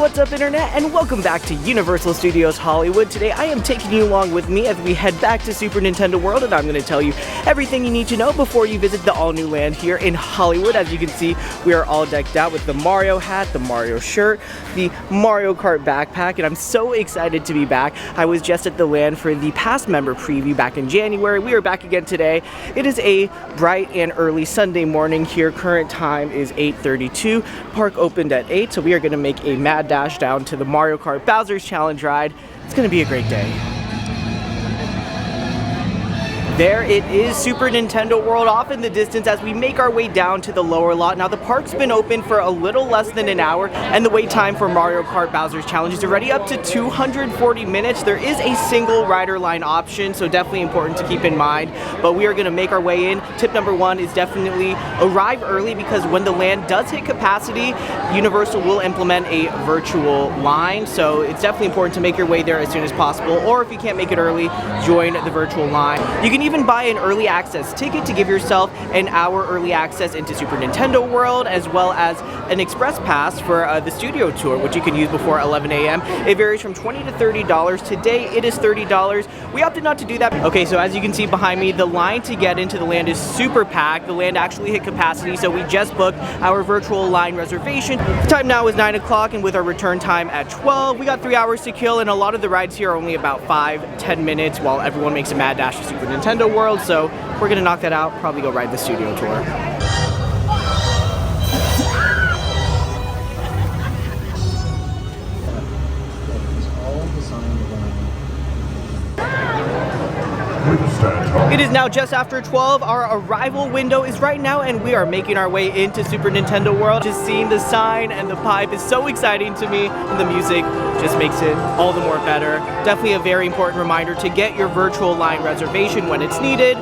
What's up, Internet, and welcome back to Universal Studios Hollywood. Today I am taking you along with me as we head back to Super Nintendo World, and I'm going to tell you everything you need to know before you visit the all-new land here in Hollywood. As you can see, we are all decked out with the Mario hat, the Mario shirt, the Mario Kart backpack, and I'm so excited to be back. I was just at the land for the past member preview back in January. We are back again today. It is a bright and early Sunday morning here. Current time is 8:32. Park opened at 8, so we are going to make a mad dash down to the Mario Kart Bowser's Challenge ride. It's going to be a great day. There it is, Super Nintendo World off in the distance as we make our way down to the lower lot. Now the park's been open for a little less than an hour, and the wait time for Mario Kart Bowser's Challenge is already up to 240 minutes. There is a single rider line option, so definitely important to keep in mind, but we are going to make our way in. Tip number one is definitely arrive early, because when the land does hit capacity, Universal will implement a virtual line, so it's definitely important to make your way there as soon as possible, or if you can't make it early, join the virtual line. You can even buy an early access ticket to give yourself an hour early access into Super Nintendo World, as well as an express pass for the studio tour, which you can use before 11 a.m. It varies from $20 to $30. Today it is $30. We opted not to do that. Okay, so as you can see behind me, the line to get into the land is super packed. The land actually hit capacity, so we just booked our virtual line reservation. The time now is 9 o'clock, and with our return time at 12, we got 3 hours to kill, and a lot of the rides here are only about 5-10 minutes while everyone makes a mad dash to Super Nintendo World, so we're gonna knock that out, probably go ride the studio tour. It is now just after 12. Our arrival window is right now, and we are making our way into Super Nintendo World. Just seeing the sign and the pipe is so exciting to me, and the music just makes it all the more better. Definitely a very important reminder to get your virtual line reservation when it's needed.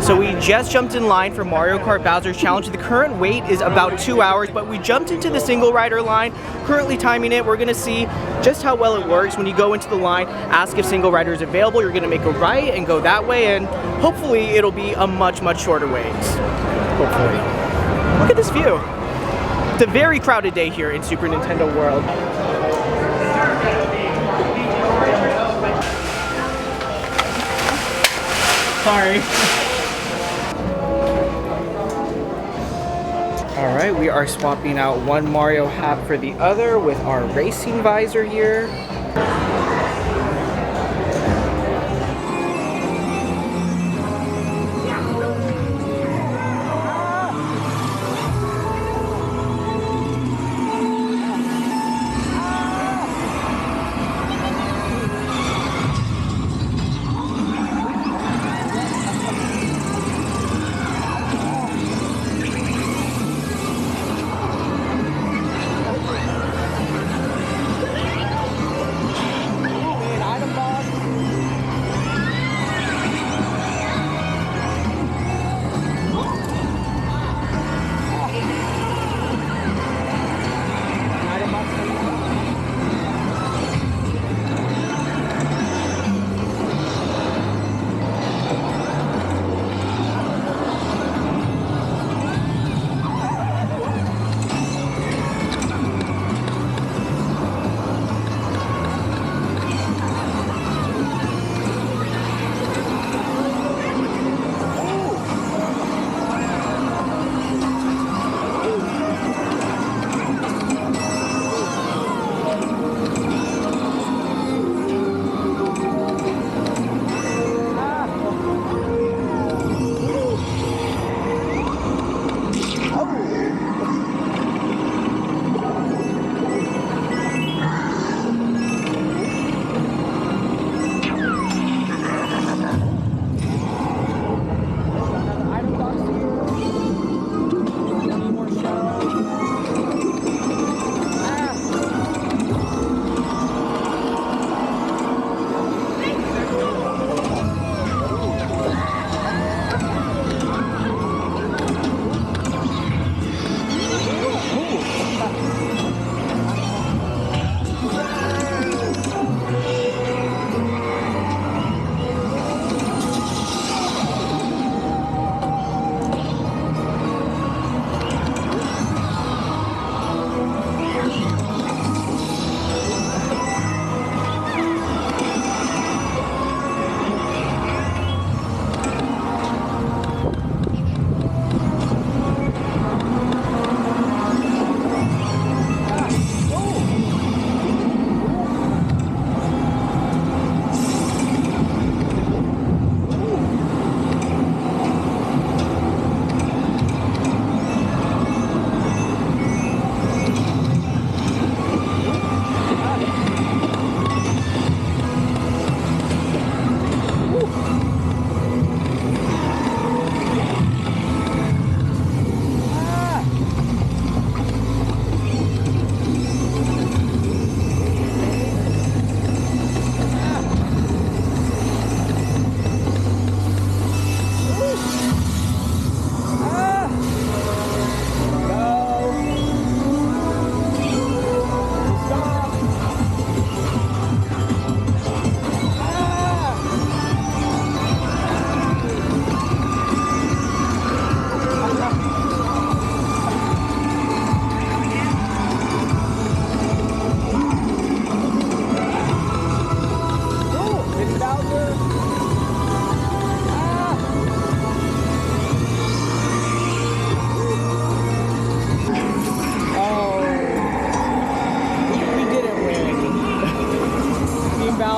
So we just jumped in line for Mario Kart Bowser's Challenge. The current wait is about 2 hours, but we jumped into the single rider line, currently timing it. We're gonna see just how well it works. When you go into the line, ask if single rider is available. You're gonna make a right and go that way, and hopefully it'll be a much shorter wait. Hopefully. Look at this view. It's a very crowded day here in Super Nintendo World. Sorry. Alright, we are swapping out one Mario hat for the other with our racing visor here.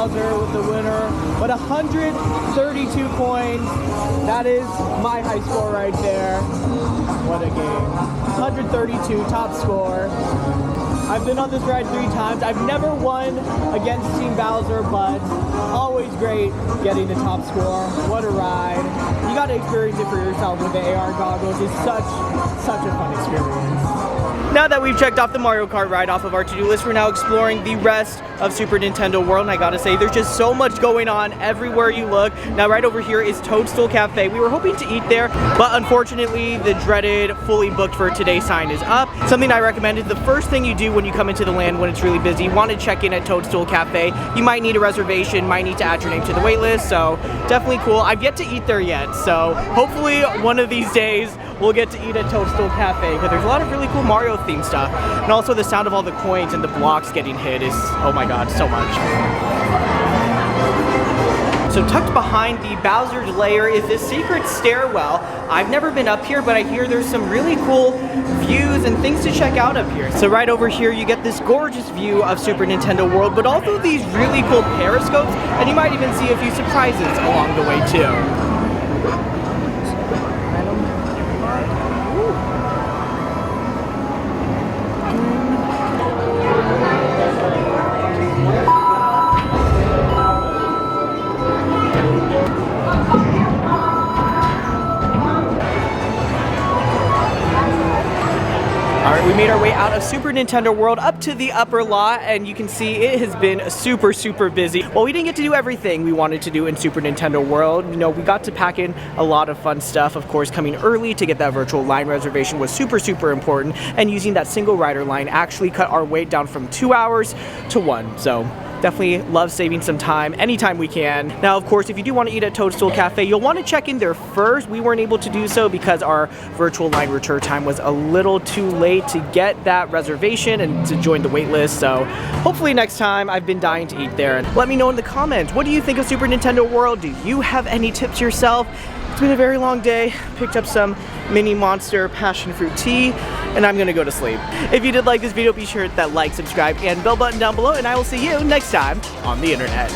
Bowser with the winner, but 132 coins. That is my high score right there. What a game. 132, top score. I've been on this ride 3 times. I've never won against Team Bowser, but always great getting the top score. What a ride. You got to experience it for yourself with the AR goggles. It's such a fun experience. Now that we've checked off the Mario Kart ride off of our to-do list, we're now exploring the rest of Super Nintendo World, and I gotta say, there's just so much going on everywhere you look. Now right over here is Toadstool Cafe. We were hoping to eat there, but unfortunately the dreaded fully booked for today sign is up. Something I recommended, the first thing you do when you come into the land when it's really busy, you want to check in at Toadstool Cafe. You might need a reservation, might need to add your name to the wait list, so definitely cool. I've yet to eat there yet, so hopefully one of these days we'll get to eat at Toadstool Cafe, because there's a lot of really cool Mario themed stuff. And also the sound of all the coins and the blocks getting hit is, oh my god, so much. So tucked behind the Bowser's lair is this secret stairwell. I've never been up here, but I hear there's some really cool views and things to check out up here. So right over here you get this gorgeous view of Super Nintendo World, but also these really cool periscopes, and you might even see a few surprises along the way too. We made our way out of Super Nintendo World up to the upper lot, and you can see it has been super busy. Well, we didn't get to do everything we wanted to do in Super Nintendo World. You know, we got to pack in a lot of fun stuff. Of course, coming early to get that virtual line reservation was super important, and using that single rider line actually cut our wait down from 2 hours to 1. So definitely love saving some time anytime we can. Now, of course, if you do want to eat at Toadstool Cafe, you'll want to check in there first. We weren't able to do so because our virtual line return time was a little too late to get that reservation and to join the wait list. So hopefully next time. I've been dying to eat there. And let me know in the comments, what do you think of Super Nintendo World? Do you have any tips yourself? It's been a very long day. Picked up some mini monster passion fruit tea, and I'm gonna go to sleep. If you did like this video, be sure to hit that like, subscribe, and bell button down below, and I will see you next time on the internet.